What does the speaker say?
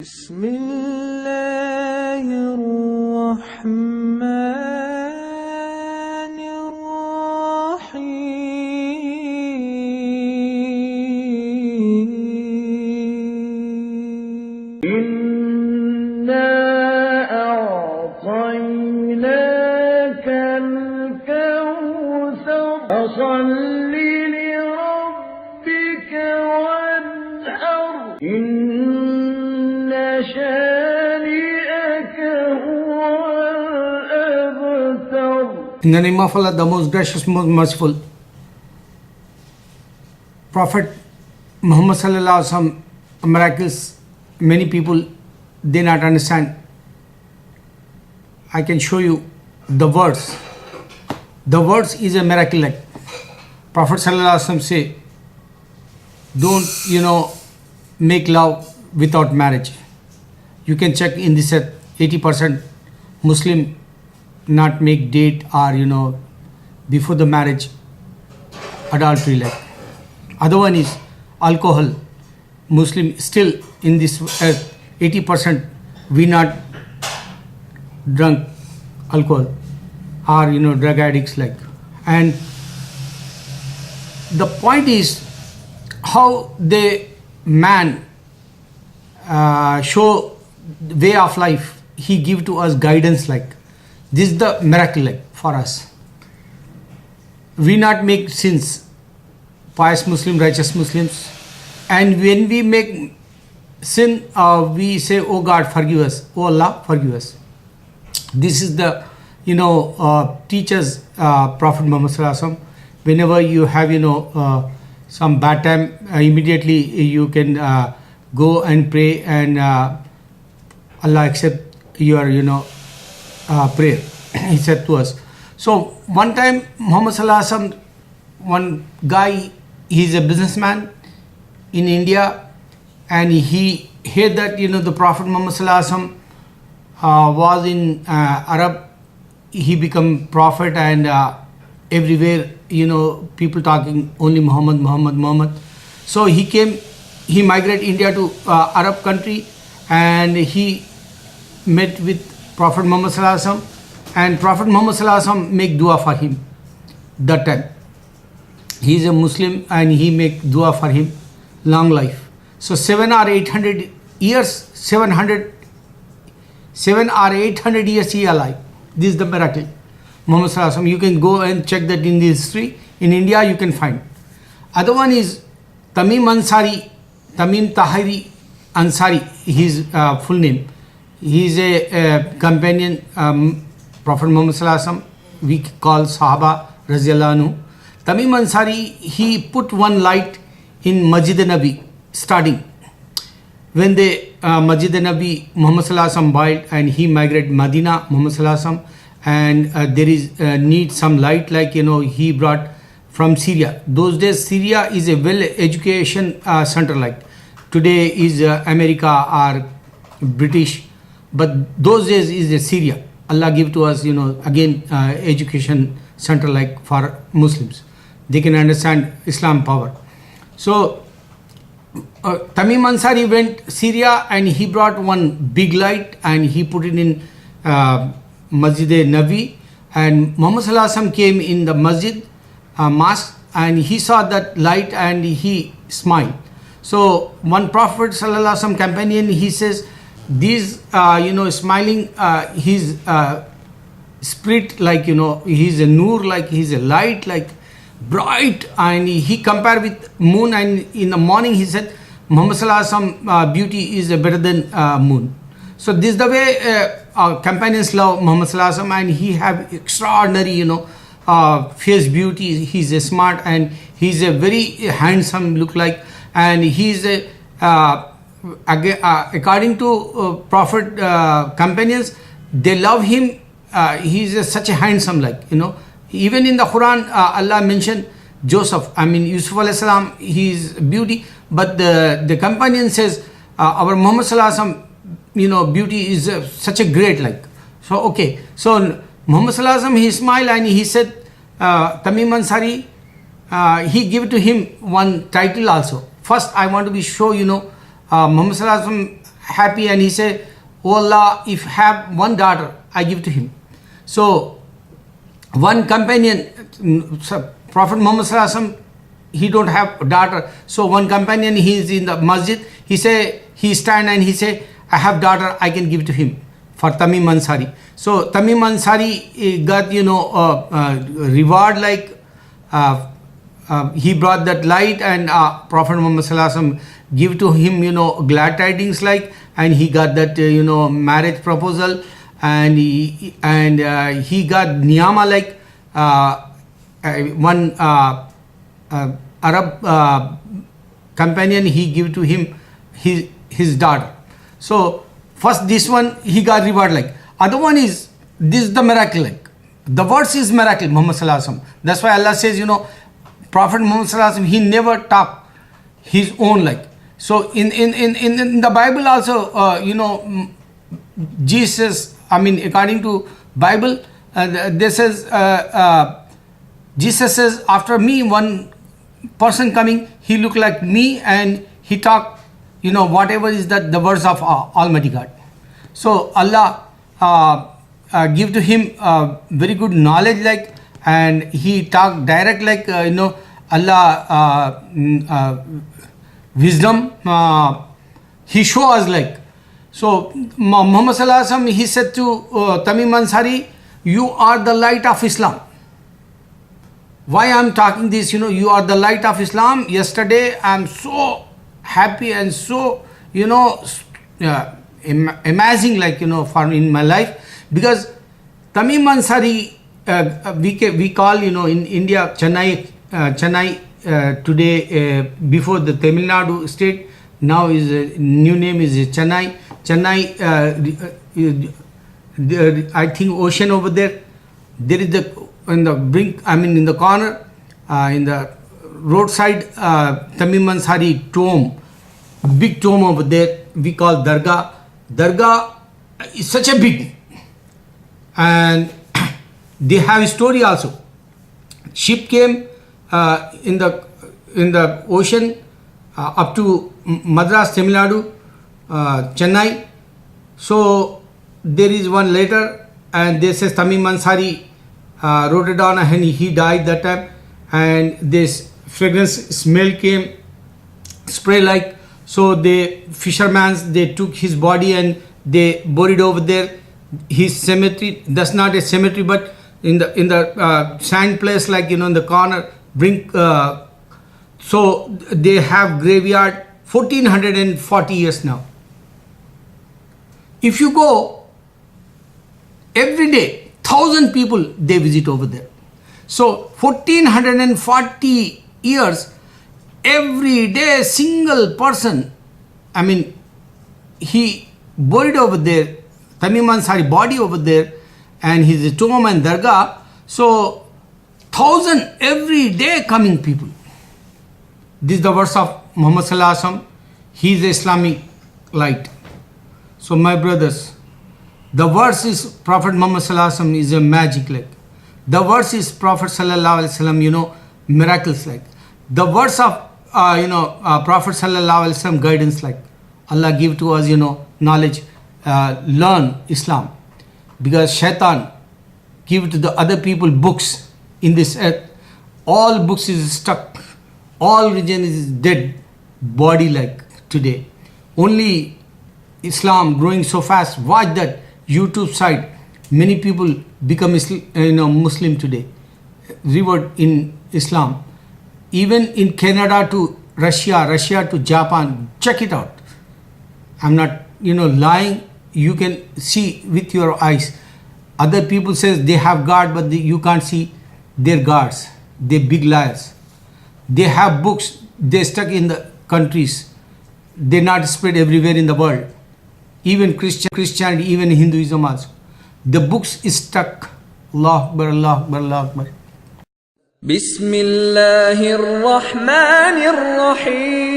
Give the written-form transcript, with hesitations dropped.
بسم الله الرحمن الرحيم إنا أعطيناك الكوثر فصل لربك وانحر In the name of Allah, the most gracious, most merciful. Prophet Muhammad Sallallahu Alaihi Wasallam, miracles, many people, they not understand. I can show you the words. The words is a miracle. Like Prophet Sallallahu Alaihi Wasallam say, don't, make love without marriage. You can check in this at 80% Muslim not make date or before the marriage adultery. Like other one is alcohol. Muslim still in this 80% we not drunk alcohol or drug addicts like. And the point is how the man show way of life. He give to us guidance like. This is the miracle like for us. We not make sins, pious Muslim, righteous Muslims, and when we make sin, we say, "Oh God, forgive us! Oh Allah, forgive us." This is the teaches Prophet Muhammad Sallallahu Alaihi Wasallam. Whenever you have some bad time, immediately you can go and pray, and Allah accept your prayer. He said to us. So one time Muhammad Sallallahu Alaihi Wasallam, one guy, he's a businessman in India, and he heard that the Prophet Muhammad Sallallahu Alaihi Wasallam was in Arab. He become prophet, and everywhere people talking only Muhammad. So he migrated India to Arab country, and he met with Prophet Muhammad Sallallahu Alaihi Wasallam, and Prophet Muhammad Sallallahu Alaihi Wasallam make dua for him. That time he is a Muslim, and he make dua for him, long life. So 7 or 800 years he alive. This is the miracle. Muhammad Sallallahu Alaihi Wasallam. You can go and check that in the history. In India you can find. Other one is Tamim Tahiri Ansari. His full name. He is a companion, Prophet Muhammad Sallallahu Alaihi Wasallam, we call Sahaba Raziyallahu Anhu. Tamim Ansari, he put one light in Masjid Nabi starting. When the Masjid Nabi Muhammad Sallallahu Alaihi Wasallam built, and he migrated Medina, Muhammad Sallallahu Alaihi Wasallam, and there is need some light, like he brought from Syria. Those days Syria is a well education center, like today is America or British. But those days is Syria. Allah give to us, again education center like for Muslims. They can understand Islam power. So Tamim Ansari went Syria, and he brought one big light, and he put it in Masjid Nabi. And Muhammad Sallallahu Alaihi Wasallam came in the masjid, mosque, and he saw that light, and he smiled. So one Prophet Sallallahu Alaihi Wasallam companion, he says, these smiling, his spirit, like he's a nur, like he's a light, like bright, and he compared with moon. And in the morning he said Muhammad Sallallahu Alaihi Wasallam beauty is better than moon. So this is the way our companions love Muhammad Sallallahu Alaihi Wasallam, and he have extraordinary face beauty. He's a smart, and he's a very handsome look like, and he's a according to Prophet companions, they love him. He is such a handsome, like even in the Quran, Allah mentioned Joseph. Yusuf alayhi salam, his beauty, but the companion says our Muhammad Sallallahu Alaihi Wasallam, beauty is such a great, like. So okay, so Muhammad Sallallahu Alaihi Wasallam, he smiled, and he said Tamim Ansari, he gave to him one title also. First I want to be show Muhammad Sallallahu Alaihi Wasallam happy and he said, "Oh Allah, if I have one daughter, I give to him." So one companion, Prophet Muhammad Sallallahu Alaihi Wasallam, he don't have a daughter. So one companion, he is in the masjid. He stand and he say, "I have daughter, I can give to him." For Tamim Ansari. So Tamim Ansari got reward like he brought that light, and Prophet Muhammad Sallallahu Alaihi Wasallam give to him glad tidings like, and he got that marriage proposal, and he got niyama like one Arab companion, he give to him his daughter. So first this one he got reward like. Other one is this the miracle like. The verse is miracle Muhammad Sallallahu Alaihi Wasallam. That's why Allah says Prophet Muhammad Sallallahu Alaihi Wasallam, he never talk his own like. So in the Bible also Jesus, according to Bible, this says Jesus says, after me one person coming, he look like me and he talk whatever is that the words of Almighty God. So Allah give to him very good knowledge like, and he talk direct like Allah wisdom he show us like. So Muhammad Sallallahu Alaihi Wasallam, he said to Tamim Ansari, "You are the light of Islam." Why I am talking this? You are the light of Islam. Yesterday I am so happy and so amazing like for in my life, because Tamim Ansari we call in India Chennai today before the Tamil Nadu state, now is new name is Chennai. I think ocean over there. There is the in the brink, in the corner, in the roadside, Tamim Ansari tomb, big tomb over there, we call Dargah. Dargah is such a big, and they have a story also. Ship came in the ocean up to Madras, Tamil Nadu, Chennai. So there is one letter, and they says Tamim Ansari wrote it down, and he died that time, and this fragrance smell came, spray like. So the fishermen, they took his body and they buried over there. His cemetery, that's not a cemetery, but in the sand place like in the corner brink. So they have graveyard 1440 years now. If you go every day, 1,000 people they visit over there. So 1440 years, every day single person, he buried over there, Tamim Ansari body over there, and his tomb and Dargah. So 1,000 every day coming people. This is the verse of Muhammad Sallallahu Alaihi Wasallam. He is the Islamic light. So my brothers, the verse is Prophet Muhammad Sallallahu Alaihi Wasallam is a magic like. The verse is Prophet Sallallahu Alaihi Wasallam, miracles like. The verse of Prophet Sallallahu Alaihi Wasallam guidance like. Allah give to us knowledge, learn Islam, because Shaitan give to the other people books in this earth. All books is stuck, all religion is dead body like today. Only Islam growing so fast. Watch that YouTube site, many people become Muslim today, revert in Islam. Even in Canada to Russia to Japan, check it out. I'm not lying. You can see with your eyes. Other people says they have God, but you can't see their gods. They're big liars. They have books, they stuck in the countries. They're not spread everywhere in the world. Even Christianity, even Hinduism also. The books is stuck. Allah Akbar, Allah Akbar, Allah Akbar. Bismillahir Rahmanir Rahim.